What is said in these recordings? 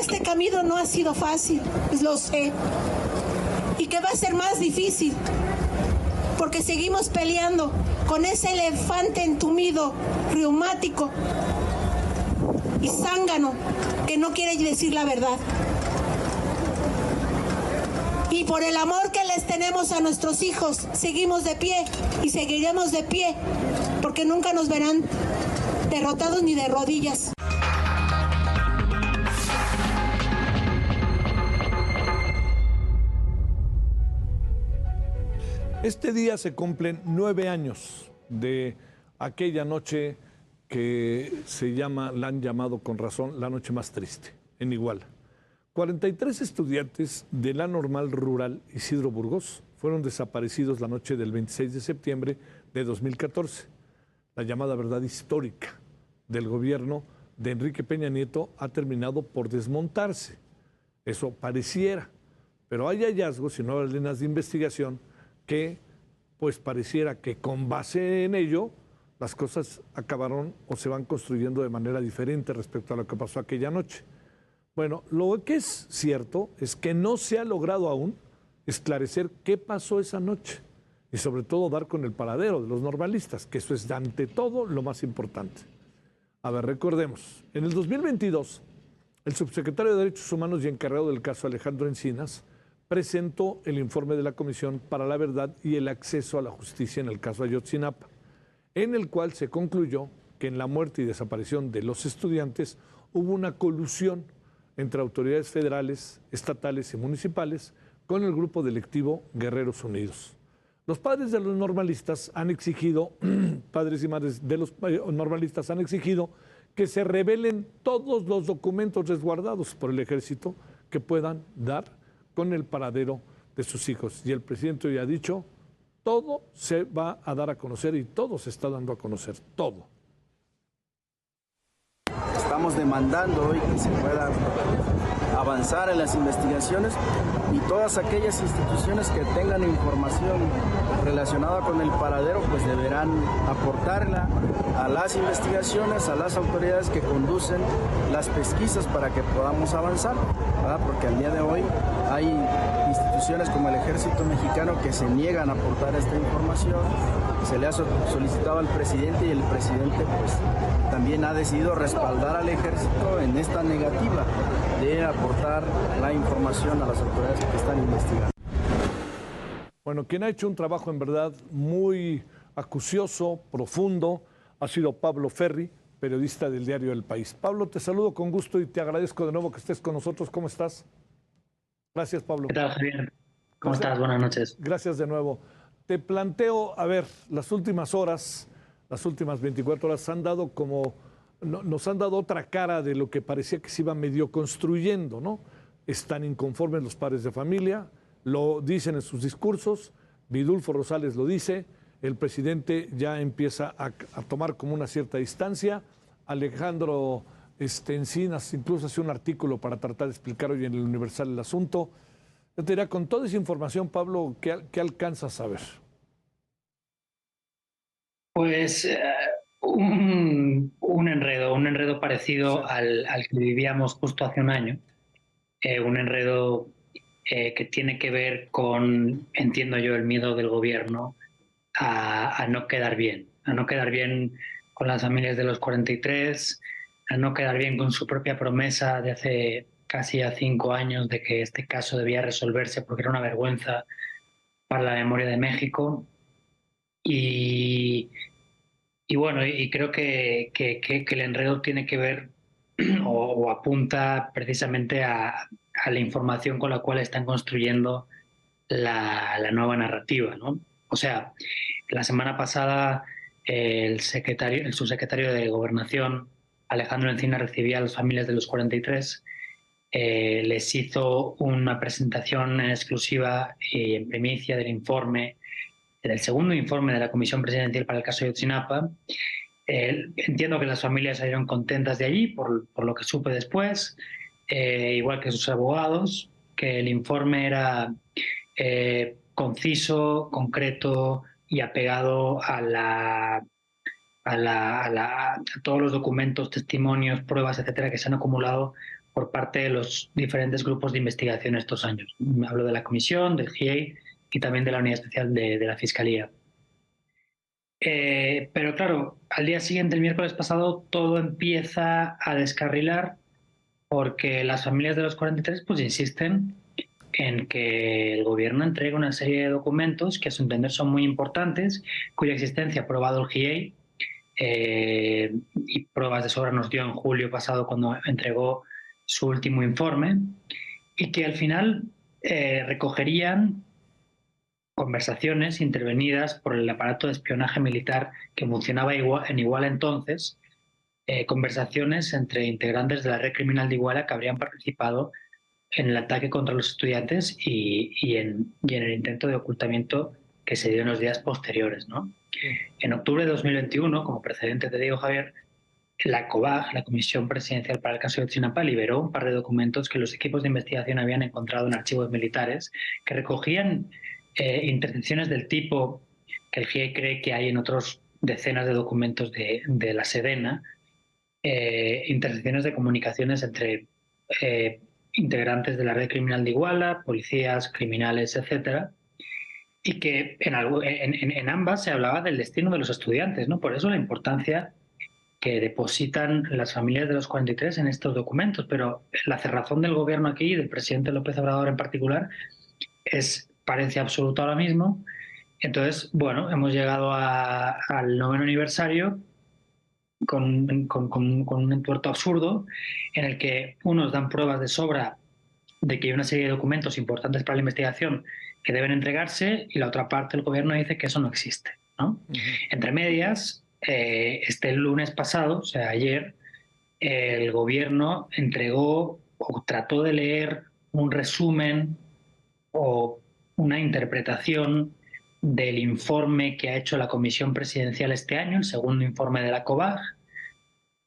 este camino no ha sido fácil, lo sé, y que va a ser más difícil, porque seguimos peleando con ese elefante entumido, reumático y zángano que no quiere decir la verdad. Y por el amor que les tenemos a nuestros hijos, seguimos de pie y seguiremos de pie, porque nunca nos verán derrotados ni de rodillas. Este día se cumplen 9 años de aquella noche que la han llamado con razón la noche más triste, en Iguala. 43 estudiantes de la Normal Rural Isidro Burgos fueron desaparecidos la noche del 26 de septiembre de 2014. La llamada verdad histórica del gobierno de Enrique Peña Nieto ha terminado por desmontarse. Eso pareciera, pero hay hallazgos y nuevas líneas de investigación que pues pareciera que con base en ello las cosas acabaron o se van construyendo de manera diferente respecto a lo que pasó aquella noche. Bueno, lo que es cierto es que no se ha logrado aún esclarecer qué pasó esa noche y sobre todo dar con el paradero de los normalistas, que eso es ante todo lo más importante. A ver, recordemos, en el 2022, el subsecretario de Derechos Humanos y encargado del caso Alejandro Encinas presentó el informe de la Comisión para la Verdad y el Acceso a la Justicia en el caso Ayotzinapa, en el cual se concluyó que en la muerte y desaparición de los estudiantes hubo una colusión entre autoridades federales, estatales y municipales con el grupo delictivo Guerreros Unidos. Los padres de los normalistas han exigido, padres y madres de los normalistas han exigido que se revelen todos los documentos resguardados por el ejército que puedan dar con el paradero de sus hijos. Y el presidente hoy ha dicho, todo se va a dar a conocer y todo se está dando a conocer, todo. Estamos demandando hoy que se pueda avanzar en las investigaciones y todas aquellas instituciones que tengan información relacionada con el paradero pues deberán aportarla a las investigaciones, a las autoridades que conducen las pesquisas para que podamos avanzar, ¿verdad? Porque al día de hoy hay instituciones como el Ejército Mexicano que se niegan a aportar esta información. Se le ha solicitado al presidente y el presidente pues también ha decidido respaldar al ejército en esta negativa de aportar la información a las autoridades que están investigando. Bueno, quien ha hecho un trabajo en verdad muy acucioso, profundo, ha sido Pablo Ferri, periodista del diario El País. Pablo, te saludo con gusto y te agradezco de nuevo que estés con nosotros. ¿Cómo estás? Gracias, Pablo. ¿Qué tal, Javier? ¿Cómo estás? Buenas noches. Gracias de nuevo. Te planteo, a ver, las últimas horas, las últimas 24 horas nos han dado otra cara de lo que parecía que se iba medio construyendo, ¿no? Están inconformes los padres de familia, lo dicen en sus discursos, Vidulfo Rosales lo dice, el presidente ya empieza a tomar como una cierta distancia, Alejandro Encinas incluso hace un artículo para tratar de explicar hoy en el Universal el asunto. Yo te diría, con toda esa información, Pablo, ¿qué alcanzas a ver? Pues un enredo parecido al que vivíamos justo hace un año. Un enredo que tiene que ver con, entiendo yo, el miedo del gobierno a no quedar bien, con las familias de los 43, a no quedar bien con su propia promesa de hace casi 5 años de que este caso debía resolverse porque era una vergüenza para la memoria de México. Y bueno, y creo que el enredo tiene que ver o apunta precisamente a la información con la cual están construyendo la nueva narrativa, ¿no? O sea, la semana pasada el subsecretario de Gobernación, Alejandro Encinas, recibía a las familias de los 43, les hizo una presentación en exclusiva y en primicia del segundo informe de la Comisión Presidencial para el caso Ayotzinapa. Entiendo que las familias salieron contentas de allí por lo que supe después, igual que sus abogados, que el informe era conciso, concreto y apegado a todos los documentos, testimonios, pruebas, etcétera, que se han acumulado por parte de los diferentes grupos de investigación estos años. Hablo de la Comisión, del GIEI y también de la Unidad Especial de la Fiscalía. Pero claro, al día siguiente, el miércoles pasado, todo empieza a descarrilar porque las familias de los 43 pues insisten en que el gobierno entregue una serie de documentos que a su entender son muy importantes, cuya existencia ha probado el GIEI y pruebas de sobra nos dio en julio pasado cuando entregó su último informe, y que al final recogerían conversaciones intervenidas por el aparato de espionaje militar que funcionaba en Iguala entonces, conversaciones entre integrantes de la red criminal de Iguala que habrían participado en el ataque contra los estudiantes y en el intento de ocultamiento que se dio en los días posteriores, ¿no? En octubre de 2021, como precedente te digo, Javier, la COBAG, la Comisión Presidencial para el Caso de Ayotzinapa, liberó un par de documentos que los equipos de investigación habían encontrado en archivos militares que recogían intervenciones del tipo que el GIEI cree que hay en otros decenas de documentos de la Sedena, intervenciones de comunicaciones entre integrantes de la red criminal de Iguala, policías, criminales, etcétera, y que en ambas se hablaba del destino de los estudiantes, ¿no? Por eso la importancia que depositan las familias de los 43 en estos documentos. Pero la cerrazón del gobierno aquí, del presidente López Obrador en particular, parece absoluta ahora mismo. Entonces, bueno, hemos llegado al 9º aniversario con un entuerto absurdo en el que unos dan pruebas de sobra de que hay una serie de documentos importantes para la investigación que deben entregarse, y la otra parte del gobierno dice que eso no existe, ¿no? Entre medias, este lunes pasado, o sea, ayer, el gobierno entregó o trató de leer un resumen o una interpretación del informe que ha hecho la Comisión Presidencial este año, el segundo informe de la COBAG,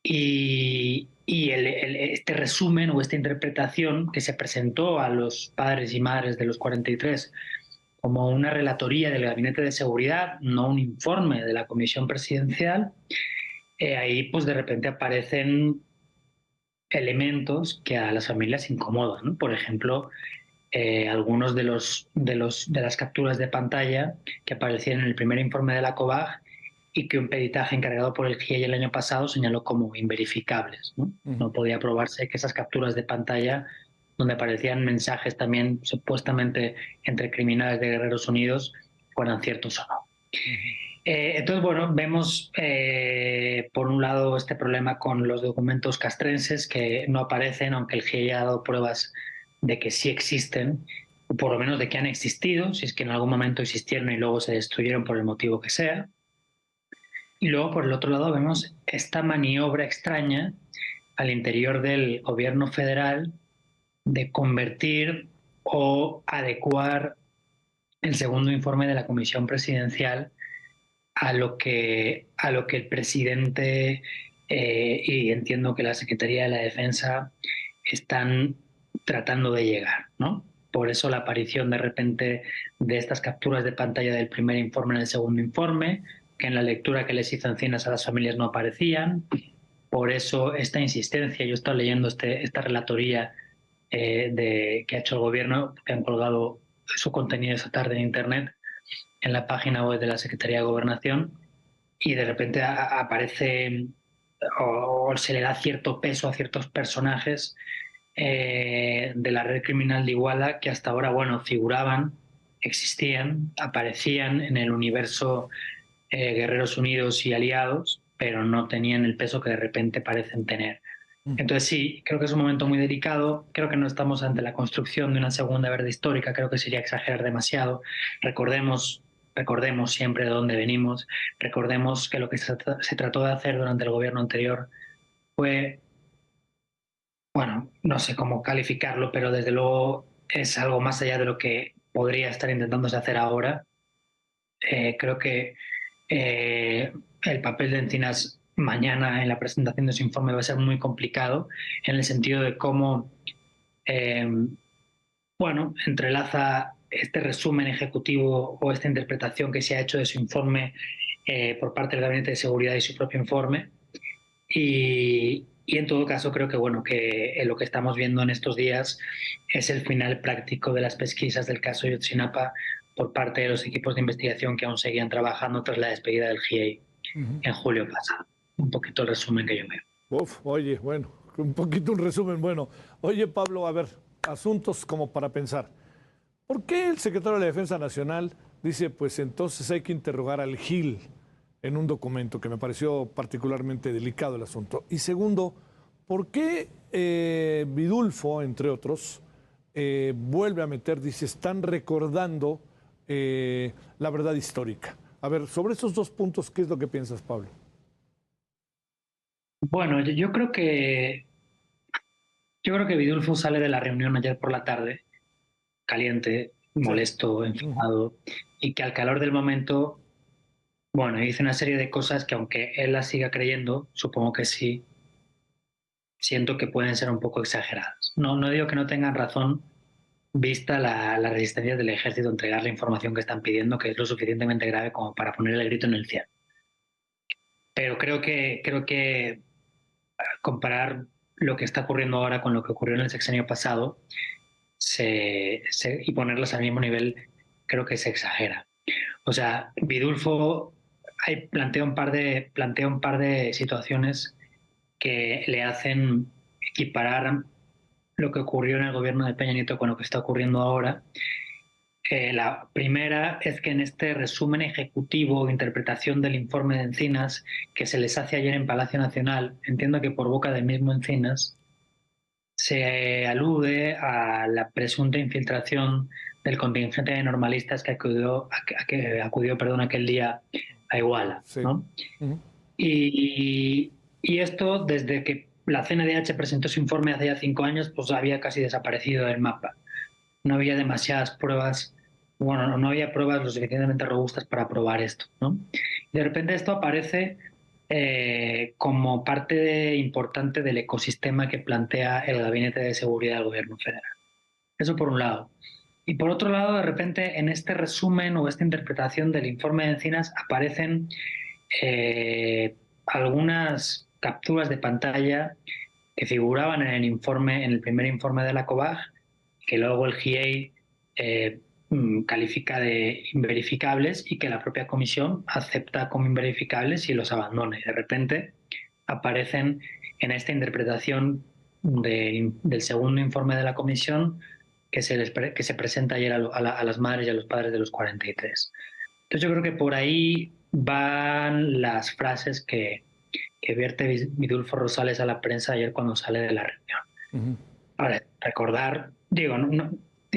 y este resumen o esta interpretación que se presentó a los padres y madres de los 43 como una relatoría del Gabinete de Seguridad, no un informe de la Comisión Presidencial, ahí pues de repente aparecen elementos que a las familias incomodan, ¿no? Por ejemplo, algunos de las capturas de pantalla que aparecían en el primer informe de la COBAG y que un peritaje encargado por el GIEI el año pasado señaló como inverificables, ¿no? No podía probarse que esas capturas de pantalla, donde aparecían mensajes también supuestamente entre criminales de Guerreros Unidos, fueran ciertos o no. Entonces, bueno, vemos por un lado este problema con los documentos castrenses que no aparecen, aunque el GIEI ha dado pruebas de que sí existen, o por lo menos de que han existido, si es que en algún momento existieron y luego se destruyeron por el motivo que sea. Y luego, por el otro lado, vemos esta maniobra extraña al interior del gobierno federal de convertir o adecuar el segundo informe de la Comisión Presidencial a lo que el presidente y entiendo que la Secretaría de la Defensa están tratando de llegar, ¿no? Por eso la aparición de repente de estas capturas de pantalla del primer informe en el segundo informe, que en la lectura que les hizo Encinas a las familias no aparecían. Por eso esta insistencia, yo he estado leyendo esta relatoría que ha hecho el gobierno, que han colgado su contenido esta tarde en internet, en la página web de la Secretaría de Gobernación, y de repente aparece o se le da cierto peso a ciertos personajes de la red criminal de Iguala que hasta ahora, bueno, figuraban, existían, aparecían en el universo Guerreros Unidos y aliados, pero no tenían el peso que de repente parecen tener. Entonces sí, creo que es un momento muy delicado, creo que no estamos ante la construcción de una segunda verdad histórica, creo que sería exagerar demasiado. Recordemos siempre de dónde venimos, recordemos que lo que se trató de hacer durante el gobierno anterior fue, bueno, no sé cómo calificarlo, pero desde luego es algo más allá de lo que podría estar intentándose hacer ahora. Creo que el papel de Encinas mañana en la presentación de su informe va a ser muy complicado en el sentido de cómo entrelaza este resumen ejecutivo o esta interpretación que se ha hecho de su informe por parte del Gabinete de Seguridad y su propio informe, y Y en todo caso creo que, bueno, que lo que estamos viendo en estos días es el final práctico de las pesquisas del caso Ayotzinapa por parte de los equipos de investigación que aún seguían trabajando tras la despedida del GIEI en julio pasado. Un poquito el resumen que yo veo. Oye, bueno, un poquito un resumen. Bueno, oye, Pablo, a ver, asuntos como para pensar. ¿Por qué el secretario de la Defensa Nacional dice, pues entonces hay que interrogar al GIL en un documento, que me pareció particularmente delicado el asunto? Y segundo, ¿por qué Vidulfo, entre otros, vuelve a meter, dice, están recordando la verdad histórica? A ver, sobre esos dos puntos, ¿qué es lo que piensas, Pablo? Bueno, yo creo que Vidulfo sale de la reunión ayer por la tarde caliente, molesto, enfadado, y que al calor del momento, bueno, dice una serie de cosas que aunque él las siga creyendo, supongo que sí, siento que pueden ser un poco exageradas. No digo que no tengan razón, vista la resistencia del ejército a entregar la información que están pidiendo, que es lo suficientemente grave como para poner el grito en el cielo. Pero creo que comparar lo que está ocurriendo ahora con lo que ocurrió en el sexenio pasado y ponerlas al mismo nivel, creo que se exagera. O sea, Vidulfo plantea un par de situaciones que le hacen equiparar lo que ocurrió en el gobierno de Peña Nieto con lo que está ocurriendo ahora. La primera es que en este resumen ejecutivo o interpretación del informe de Encinas que se les hace ayer en Palacio Nacional, entiendo que por boca del mismo Encinas, se alude a la presunta infiltración del contingente de normalistas que acudió aquel día a Iguala. Sí. ¿No? Y esto, desde que la CNDH presentó su informe hace ya 5 años, pues había casi desaparecido del mapa. No había demasiadas pruebas, bueno, no había pruebas lo suficientemente robustas para probar esto, ¿no? Y de repente esto aparece como parte importante del ecosistema que plantea el Gabinete de Seguridad del Gobierno Federal. Eso por un lado. Y por otro lado, de repente, en este resumen o esta interpretación del informe de Encinas aparecen algunas capturas de pantalla que figuraban en el primer informe de la COBAG, que luego el GIEI califica de inverificables y que la propia comisión acepta como inverificables y los abandona. Y de repente aparecen en esta interpretación del segundo informe de la comisión que se presenta ayer a las madres y a los padres de los 43. Entonces yo creo que por ahí van las frases que vierte Vidulfo Rosales a la prensa ayer cuando sale de la reunión. Ahora, recordar, digo,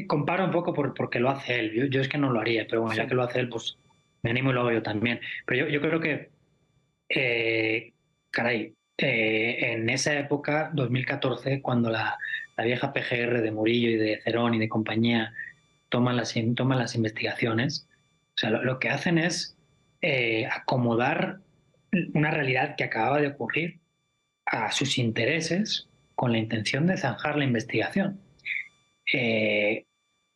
comparo un poco porque lo hace él. Yo es que no lo haría, pero bueno, ya que lo hace él, pues me animo y lo hago yo también. Pero yo creo que, en esa época, 2014, cuando la vieja PGR de Murillo y de Cerón y de compañía toman las investigaciones, o sea, lo que hacen es acomodar una realidad que acababa de ocurrir a sus intereses con la intención de zanjar la investigación.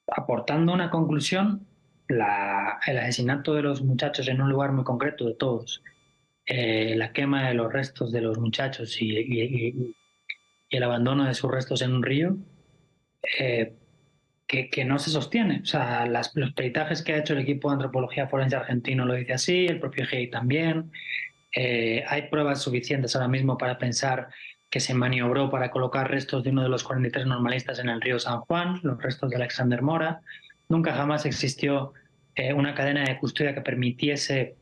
Aportando una conclusión, el asesinato de los muchachos en un lugar muy concreto de todos, la quema de los restos de los muchachos y el abandono de sus restos en un río, que no se sostiene. O sea, los peritajes que ha hecho el equipo de antropología forense argentino lo dice así, el propio GIEI también. Hay pruebas suficientes ahora mismo para pensar que se maniobró para colocar restos de uno de los 43 normalistas en el río San Juan, los restos de Alexander Mora. Nunca jamás existió una cadena de custodia que permitiese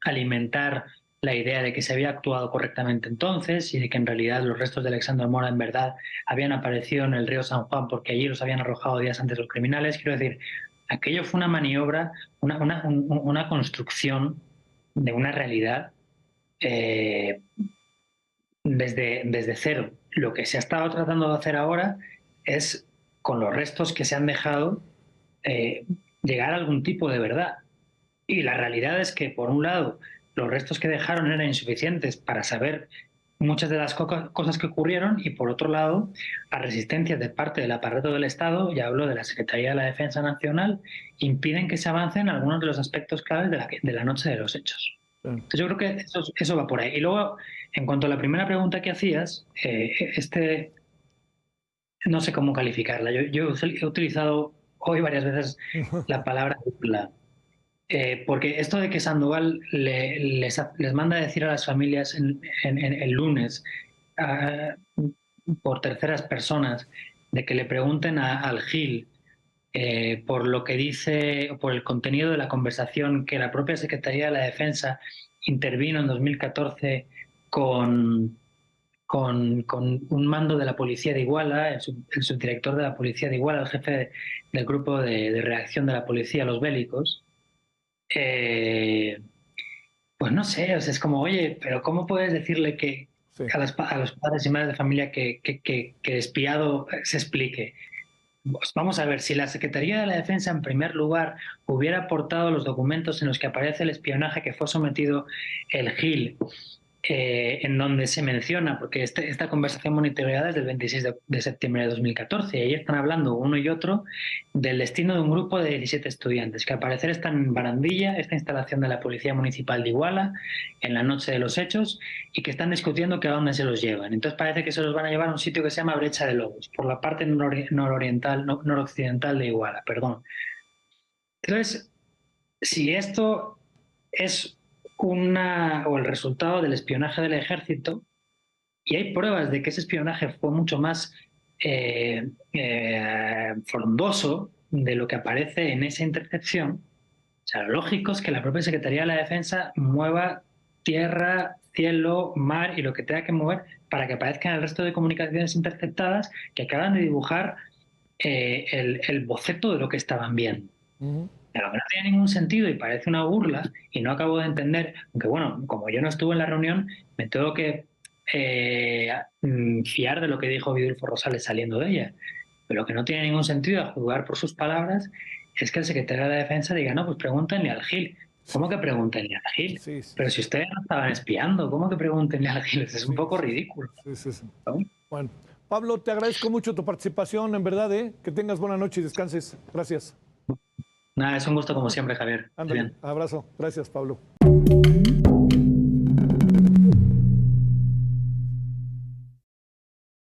alimentar la idea de que se había actuado correctamente entonces y de que en realidad los restos de Alexander Mora en verdad habían aparecido en el río San Juan porque allí los habían arrojado días antes los criminales. Quiero decir, aquello fue una maniobra, una construcción de una realidad desde cero. Lo que se ha estado tratando de hacer ahora es, con los restos que se han dejado, llegar a algún tipo de verdad. Y la realidad es que, por un lado, los restos que dejaron eran insuficientes para saber muchas de las cosas que ocurrieron, y por otro lado, las resistencias de parte del aparato del Estado, ya hablo de la Secretaría de la Defensa Nacional, impiden que se avance en algunos de los aspectos claves de la noche de los hechos. Entonces yo creo que eso va por ahí. Y luego, en cuanto a la primera pregunta que hacías, no sé cómo calificarla. Yo he utilizado hoy varias veces la palabra burla. Porque esto de que Sandoval les manda a decir a las familias el lunes por terceras personas de que le pregunten al Gil por lo que dice, o por el contenido de la conversación que la propia Secretaría de la Defensa intervino en 2014 con un mando de la policía de Iguala, el subdirector de la policía de Iguala, el jefe del grupo de reacción de la policía a los bélicos. Pues no sé, o sea, es como, oye, pero ¿cómo puedes decirle que a los padres y madres de familia que espiado se explique? Pues vamos a ver, si la Secretaría de la Defensa, en primer lugar, hubiera aportado los documentos en los que aparece el espionaje que fue sometido el Gil, en donde se menciona, porque esta conversación monitoreada es del 26 de septiembre de 2014, y ahí están hablando uno y otro del destino de un grupo de 17 estudiantes, que al parecer están en Barandilla, esta instalación de la Policía Municipal de Iguala, en la noche de los hechos, y que están discutiendo que a dónde se los llevan. Entonces parece que se los van a llevar a un sitio que se llama Brecha de Lobos, por la parte noroccidental de Iguala, perdón. Entonces, si esto es o el resultado del espionaje del ejército, y hay pruebas de que ese espionaje fue mucho más frondoso de lo que aparece en esa intercepción, o sea, lo lógico es que la propia Secretaría de la Defensa mueva tierra, cielo, mar y lo que tenga que mover para que aparezcan el resto de comunicaciones interceptadas que acaban de dibujar el boceto de lo que estaban viendo. Pero que no tiene ningún sentido y parece una burla y no acabo de entender, aunque bueno, como yo no estuve en la reunión, me tengo que fiar de lo que dijo Vidulfo Rosales saliendo de ella. Pero lo que no tiene ningún sentido, a juzgar por sus palabras, es que el secretario de la Defensa diga, no, pues pregúntenle al Gil. ¿Cómo que pregúntenle al Gil? Sí. Pero si ustedes no estaban espiando, ¿cómo que pregúntenle al Gil? Es un poco ridículo. ¿No? Bueno, Pablo, te agradezco mucho tu participación, en verdad, que tengas buena noche y descanses. Gracias. Nada, es un gusto como siempre, Javier. Ándale, abrazo. Gracias, Pablo.